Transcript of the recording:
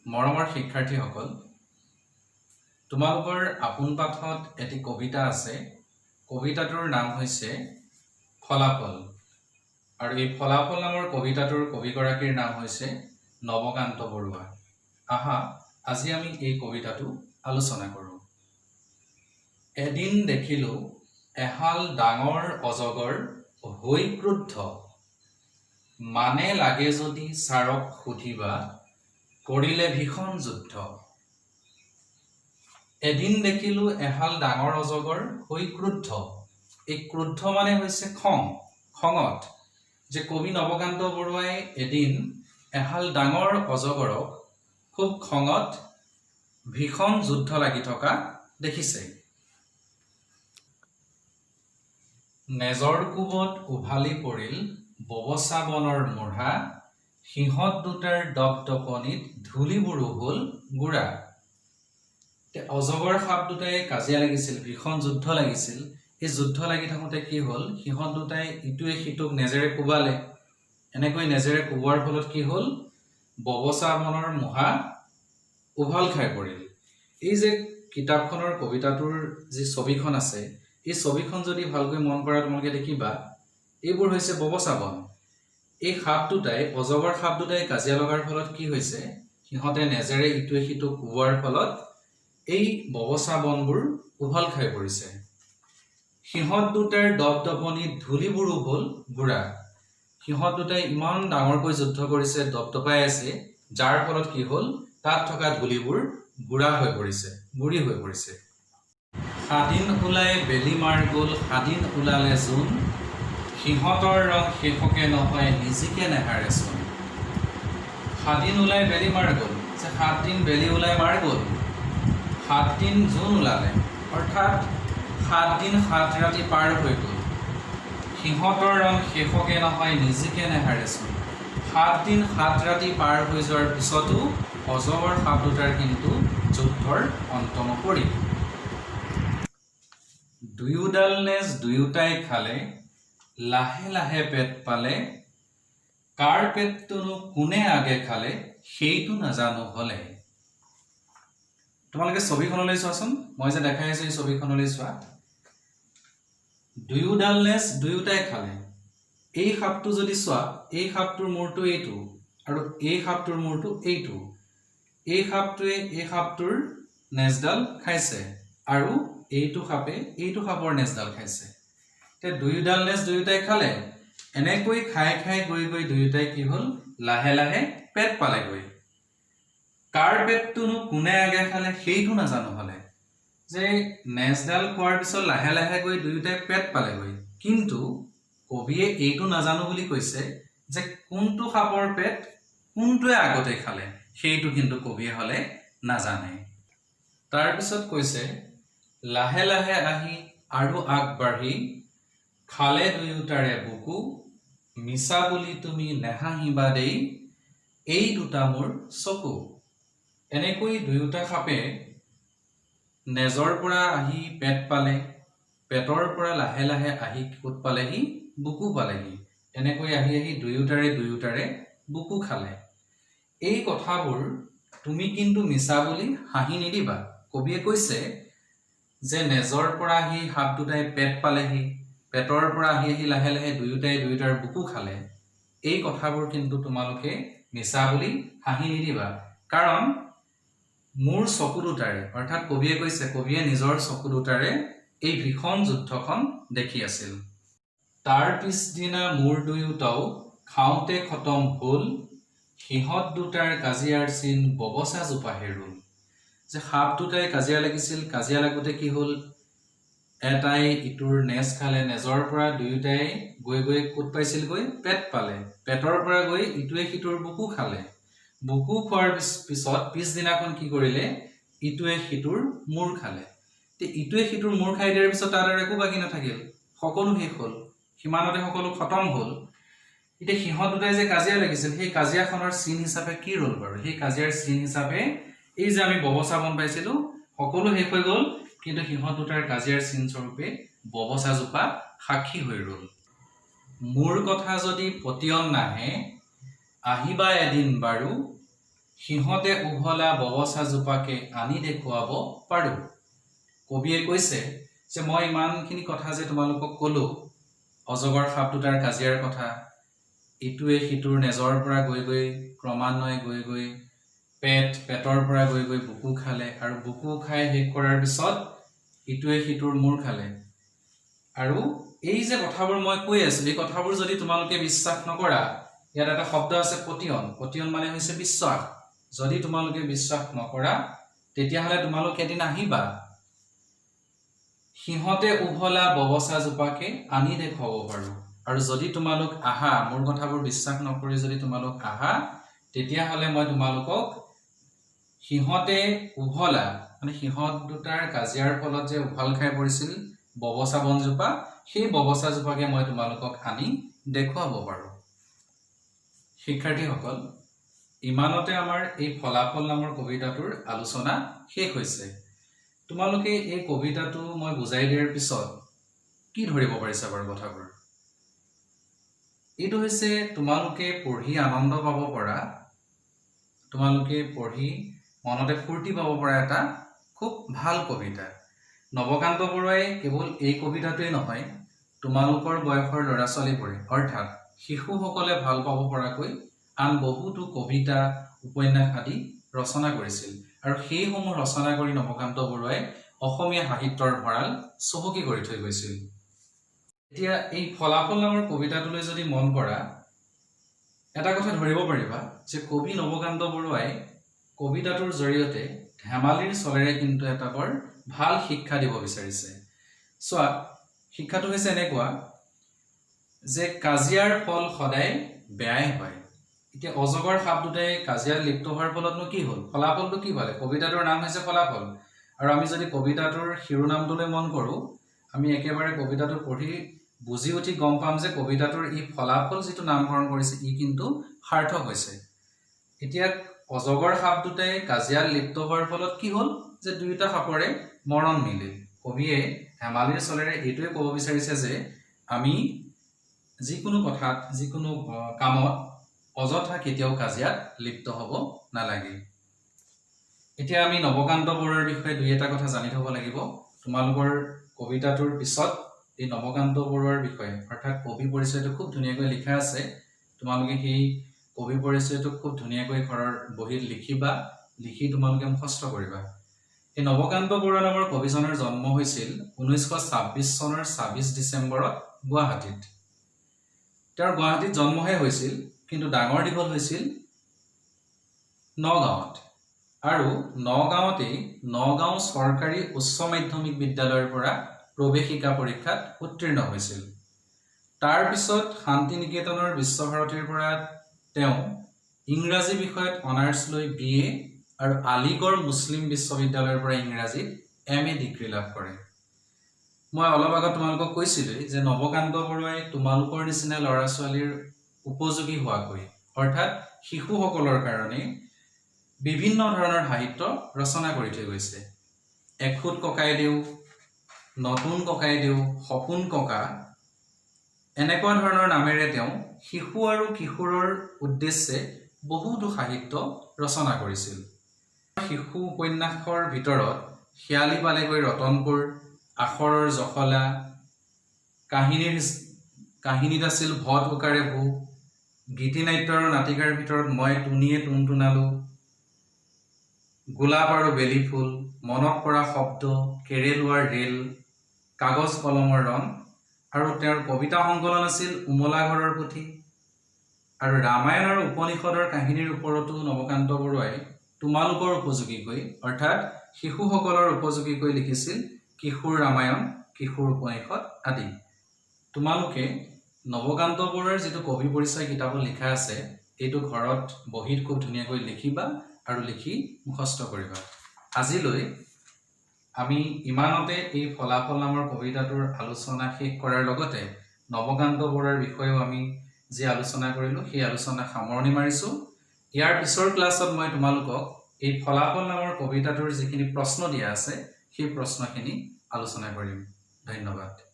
মৰমৰ শিক্ষাৰ্থীসকল, তোমালোকৰ আপোন পাঠত এটি কবিতা আছে। কবিতাটোৰ নাম হৈছে ফলাফল। আৰু এই ফলাফল নামৰ কবিতাটোৰ কবিগৰাকীৰ নাম হৈছে নৱকান্ত বৰুৱা। আহা, আজি আমি এই কবিতাটো আলোচনা কৰোঁ। এদিন দেখিলোঁ এহাল ডাঙৰ অজগৰ হৈ ক্ৰুদ্ধ, মানে লাগে যদি ছাৰক সুধিবা, কৰিলে ভীষণ যুদ্ধ। এদিন দেখিলোঁ এহাল ডাঙৰ অজগৰ হৈ ক্ৰুদ্ধ। এই ক্ৰুদ্ধ মানে হৈছে খঙত। যে কবি নৱকান্ত বৰুৱাই এদিন এহাল ডাঙৰ অজগৰক খুব খঙত ভীষণ যুদ্ধ লাগি থকা দেখিছে। নেজৰ কোবত উভালি পৰিল ববচা বনৰ মূঢ়া, সিহঁত দুটাৰ দপদপনিত ধূলিবোৰো হ'ল গুড়া। অজগৰ সাপ দুটাই কাজিয়া লাগিছিল, ভীষণ যুদ্ধ লাগিছিল। এই যুদ্ধ লাগি থাকোঁতে কি হ'ল, সিহঁত দুটাই ইটোৱে সিটোক নেজেৰে কোবালে। এনেকৈ নেজেৰে কোবোৱাৰ ফলত কি হ'ল, ববচা বনৰ মূঢ়া উভাল খাই পৰিল। এই যে কিতাপখনৰ কবিতাটোৰ যি ছবিখন আছে, এই ছবিখন যদি ভালকৈ মন কৰা তোমালোকে দেখিবা, এইবোৰ হৈছে ববচা বন। এই সাপ দুটাই, অজগৰ সাপ দুটাই কাজিয়া লগাৰ ফলত কি হৈছে, সিহঁতে নেজেৰে ইটোৱে সিটোক কোবোৱাৰ ফলত এই ববচা বনবোৰ উভাল খাই পৰিছে। সিহঁত দুটাৰ দপদপনিত ধূলিবোৰো হ'ল গুড়া। সিহঁত দুটাই ইমান ডাঙৰকৈ যুদ্ধ কৰিছে, দপদপাই আছে, যাৰ ফলত কি হ'ল, তাত থকা ধূলিবোৰ গুড়া হৈ পৰিছে, গুড়ি হৈ পৰিছে। সাদিন ওলাই বেলি মাৰ গ'ল, সাদিন ওলালে জোন, সিহঁতৰ ৰং শেষকে নহয় নিজিকে নেহাৰেচোন। সাদিন ওলাই বেলি মাৰ গ'ল, যে 7 দিন বেলি ওলাই মাৰ গ'ল, 7 দিন জোন ওলালে, অৰ্থাৎ 7 দিন 7 ৰাতি পাৰ হৈ গ'ল। সিহঁতৰ ৰং শেষকে নহয় নিজিকে নেহাৰেচোন। 7 দিন 7 ৰাতি পাৰ হৈ যোৱাৰ পিছতো অজগৰ সাপ দুটাৰ কিন্তু যুদ্ধৰ অন্ত নপৰিল। দুয়োডাল নেজ দুয়োটাই খালে, লাহে লাহে পেট পালে, কাৰ পেটটোনো কোনে আগে খালে সেইটো নাজানো হ'লে। তোমালোকে ছবিখনলৈ চোৱাচোন, মই যে দেখাই আছো এই ছবিখনলৈ চোৱা। দুয়োডাল নেজ দুয়োটাই খালে। এই সাপটো যদি চোৱা, এই সাপটোৰ মূৰটো এইটো আৰু এই সাপটোৰ মূৰটো এইটো। এই সাপটোৱে এই সাপটোৰ নেজডাল খাইছে আৰু এইটো সাপে এইটো সাপৰ নেজডাল খাইছে। দুয়োডাল নেজ দুয়োটাই খালে। এনেকৈ খাই খাই গৈ গৈ দুয়োটাই কি হ'ল, লাহে লাহে পেট পালেগৈ। কাৰ পেটটোনো কোনে আগে খালে সেইটো নাজানো হ'লে। যে নেজডাল খোৱাৰ পিছত লাহে লাহে গৈ দুয়োটাই পেট পালেগৈ, কিন্তু কবিয়ে এইটো নাজানো বুলি কৈছে যে কোনটো সাপৰ পেট কোনটোৱে আগতে খালে, সেইটো কিন্তু কবিয়ে হ'লে নাজানে। তাৰপিছত কৈছে, লাহে লাহে আহি আৰু আগবাঢ়ি খালে দুয়োটাৰে বুকু, মিছা বুলি তুমি নেহাঁহিবা দেই, এই দুটা মোৰ চকু। এনেকৈ দুয়োটা সাপে নেজৰ পৰা আহি পেট পালে, পেটৰ পৰা লাহে লাহে আহি ক'ত পালেহি, বুকু পালেহি। এনেকৈ আহি আহি দুয়োটাৰে বুকু খালে। এই কথাবোৰ তুমি কিন্তু মিছা বুলি হাঁহি নিদিবা। কবিয়ে কৈছে যে নেজৰ পৰা আহি সাপ দুটাই পেট পালেহি, পেটৰ পৰা আহি আহি লাহে লাহে দুয়োটাৰ বুকু খালে। এই কথাবোৰ কিন্তু তোমালোকে মিছা বুলি হাঁহি নিদিবা, কাৰণ মোৰ চকু দুটাৰে, অৰ্থাৎ কবিয়ে কৈছে, কবিয়ে নিজৰ চকু দুটাৰে এই ভীষণ যুদ্ধখন দেখি আছিল। তাৰ পিছদিনা মোৰ দুয়োটাও খাওঁতে খতম হ'ল, সিহঁত দুটাৰ কাজিয়াৰ চিন ববচা জোপা হেৰুল। যে সাপ দুটাই কাজিয়া লাগিছিল, কাজিয়া লাগোতে কি হ'ল, এটাই ইটোৰ নেজ খালে, নেজৰ পৰা দুয়োটাই গৈ গৈ ক'ত পাইছিলগৈ, পেট পালে, পেটৰ পৰা গৈ ইটোৱে সিটোৰ বুকু খালে। বুকু খোৱাৰ পিছত পিছদিনাখন কি কৰিলে, ইটোৱে সিটোৰ মূৰ খালে। ইটোৱে সিটোৰ মূৰ খাই দিয়াৰ পিছত তাৰ আৰু একো বাকী নাথাকিল, সকলো শেষ হ'ল, সিমানতে সকলো খতম হ'ল। এতিয়া সিহঁত দুটাই যে কাজিয়া লাগিছিল, সেই কাজিয়াখনৰ চিন হিচাপে কি ৰ'ল বাৰু? সেই কাজিয়াৰ চিন হিচাপে এই যে আমি ববচা বন পাইছিলো, সকলো শেষ হৈ গ'ল, কিন্তু সিহঁত দুটাৰ কাজিয়াৰ চিন স্বৰূপে ববচা জোপা সাক্ষী হৈ ৰ'ল। মোৰ কথা যদি পতিয়ন নাহে, আহিবা এদিন বাৰু, সিহঁতে উভলা ববচা জোপাকে আনি দেখুৱাব পাৰোঁ। কবিয়ে কৈছে যে মই ইমানখিনি কথা যে তোমালোকক ক'লো, অজগৰ সাপ দুটাৰ কাজিয়াৰ কথা, ইটোৱে সিটোৰ নেজৰ পৰা গৈ গৈ ক্ৰমান্বয়ে গৈ গৈ পেটৰ পৰা গৈ গৈ বুকু খালে, আৰু বুকু খাই শেষ কৰাৰ পিছত ইটোৱে সিটোৰ মূৰ খালে। আৰু এই যে কথাবোৰ মই কৈ আছো, এই কথাবোৰ যদি তোমালোকে বিশ্বাস নকৰা, ইয়াত এটা শব্দ আছে পতিয়ন। পতিয়ন মানে হৈছে বিশ্বাস। যদি তোমালোকে বিশ্বাস নকৰা, তেতিয়াহ'লে তোমালোকে এদিন আহিবা, সিহঁতে উভলা ববচা জোপাকে আনি দেখুৱাব পাৰোঁ। আৰু যদি তোমালোক আহা, মোৰ কথাবোৰ বিশ্বাস নকৰি যদি তোমালোক আহা, তেতিয়াহ'লে মই তোমালোকক সিহঁতে উভলা মানে সিহঁত দুটাৰ কাজিয়াৰ ফলত যে উভাল খাই পৰিছিল ববচা বনজোপা, সেই ববচা জোপাকে মই তোমালোকক আনি দেখুৱাব পাৰোঁ। শিক্ষাৰ্থীসকল, ইমানতে আমাৰ এই ফলাফল নামৰ কবিতাটোৰ আলোচনা শেষ হৈছে। তোমালোকে এই কবিতাটো মই বুজাই দিয়াৰ পিছত কি ধৰিব পাৰিছা বাৰু কথাবোৰ? এইটো হৈছে তোমালোকে পঢ়ি আনন্দ পাব পৰা, তোমালোকে পঢ়ি মনতে ফূৰ্তি পাব পৰা এটা খুব ভাল কবিতা। নৱকান্ত বৰুৱাই কেৱল এই কবিতাটোৱেই নহয়, তোমালোকৰ বয়সৰ ল'ৰা ছোৱালীবোৰে অৰ্থাৎ শিশুসকলে ভাল পাব পৰাকৈ আন বহুতো কবিতা, উপন্যাস আদি ৰচনা কৰিছিল। আৰু সেইসমূহ ৰচনা কৰি নৱকান্ত বৰুৱাই অসমীয়া সাহিত্যৰ ভঁৰাল চহকী কৰি থৈ গৈছিল। এতিয়া এই ফলাফল নামৰ কবিতাটোলৈ যদি মন কৰা, এটা কথা ধৰিব পাৰিবা যে কবি নৱকান্ত বৰুৱাই কবিতাটোৰ জৰিয়তে ধেমালিৰ চলেৰে কিন্তু এটা বৰ ভাল শিক্ষা দিব বিচাৰিছে। চোৱা, শিক্ষাটো হৈছে এনেকুৱা যে কাজিয়াৰ ফল সদায় বেয়াই হয়। এতিয়া অজগৰ সাপ দুটাই কাজিয়াত লিপ্ত হোৱাৰ ফলতনো কি হ'ল? ফলাফলটো কি পালে? কবিতাটোৰ নাম হৈছে ফলাফল। আৰু আমি যদি কবিতাটোৰ শিৰোনামটোলৈ মন কৰোঁ, আমি একেবাৰে কবিতাটো পঢ়ি বুজি উঠি গম পাম যে কবিতাটোৰ ই ফলাফল যিটো নামকৰণ কৰিছে, ই কিন্তু সাৰ্থক হৈছে। এতিয়া অজগৰ সাপ দুটাই কাজিয়াত লিপ্ত হোৱাৰ ফলত কি হ'ল? যে দুয়োটা সাপৰে মৰণ মিলিল। কবিয়ে ধেমালিৰ চলেৰে এইটোৱে ক'ব বিচাৰিছে যে আমি যিকোনো কথাত, যিকোনো কামত অযথা কেতিয়াও কাজিয়াত লিপ্ত হ'ব নালাগে। এতিয়া আমি নৱকান্ত বৰুৱাৰ বিষয়ে দুই এটা কথা জানি থ'ব লাগিব। তোমালোকৰ কবিতাটোৰ পিছত এই নৱকান্ত বৰুৱাৰ বিষয়ে অৰ্থাৎ কবি পৰিচয়টো খুব ধুনীয়াকৈ লিখা আছে। তোমালোকে সেই কবি পৰিচয়টো খুব ধুনীয়াকৈ ঘৰৰ বহীত লিখিবা, লিখি তোমালোকে মুখস্থ কৰিবা। এই নৱকান্ত বৰুৱা নামৰ কবিজনৰ জন্ম হৈছিল 1926 চনৰ 26 ডিচেম্বৰত গুৱাহাটীত। তেওঁৰ গুৱাহাটীত জন্মহে হৈছিল, কিন্তু ডাঙৰ দীঘল হৈছিল নগাঁৱত। আৰু নগাঁৱতেই নগাঁও চৰকাৰী উচ্চ মাধ্যমিক বিদ্যালয়ৰ পৰা প্ৰৱেশিকা পৰীক্ষাত উত্তীৰ্ণ হৈছিল। তাৰ পিছত শান্তি নিকেতনৰ বিশ্বভাৰতীৰ পৰা তেওঁ ইংৰাজী বিষয়ত অনাৰ্ছ লৈ BA আৰু আলিগড় মুছলিম বিশ্ববিদ্যালয়ৰ পৰা ইংৰাজীত MA ডিগ্ৰী লাভ কৰে। মই অলপ আগত তোমালোকক কৈছিলোঁ যে নৱকান্ত বৰুৱাই তোমালোকৰ নিচিনা ল'ৰা ছোৱালীৰ উপযোগী হোৱাকৈ অৰ্থাৎ শিশুসকলৰ কাৰণে বিভিন্ন ধৰণৰ সাহিত্য ৰচনা কৰি থৈ গৈছে। এখুত ককাইদেউ, নতুন ককাইদেউ, সপোন ককা, এনেকুৱা ধৰণৰ নামেৰে তেওঁ শিশু আৰু কিশোৰৰ উদ্দেশ্যে বহুতো সাহিত্য ৰচনা কৰিছিল। শিশু উপন্যাসৰ ভিতৰত শিয়ালি পালেগৈ ৰতনপুৰ, আখৰৰ জখলা, কাহিনীত আছিল ভট উকাৰে ভূ, গীতিনাট্য আৰু নাটিকাৰ ভিতৰত মই টুনিয়ে টুনটুনালো, গোলাপ আৰু বেলি ফুল, মনত পৰা শব্দ, কেৰেলোৱাৰ ৰেল, কাগজ কলমৰ ৰং, আৰু তেওঁৰ কবিতা সংকলন আছিল উমলা ঘৰৰ পুথি। আৰু ৰামায়ণ আৰু উপনিষদৰ কাহিনীৰ ওপৰতো নৱকান্ত বৰুৱাই তোমালোকৰ উপযোগীকৈ অৰ্থাৎ শিশুসকলৰ উপযোগীকৈ লিখিছিল কিশোৰ ৰামায়ণ, কিশোৰ উপনিষদ আদি। তোমালোকে নৱকান্ত বৰুৱাৰ যিটো কবি পৰিচয় কিতাপত লিখা আছে, এইটো ঘৰত বহীত খুব ধুনীয়াকৈ লিখিবা আৰু লিখি মুখস্থ কৰিবা। আজিলৈ আমি ইমানতে এই ফলাফল নামৰ কবিতাটোৰ আলোচনা শেষ কৰাৰ লগতে নৱকান্ত বৰুৱাৰ বিষয়েও আমি যি আলোচনা কৰিলোঁ, সেই আলোচনা সামৰণি মাৰিছোঁ। ইয়াৰ পিছৰ ক্লাছত মই তোমালোকক এই ফলাফল নামৰ কবিতাটোৰ যিখিনি প্ৰশ্ন দিয়া আছে, সেই প্ৰশ্নখিনি আলোচনা কৰিম। ধন্যবাদ।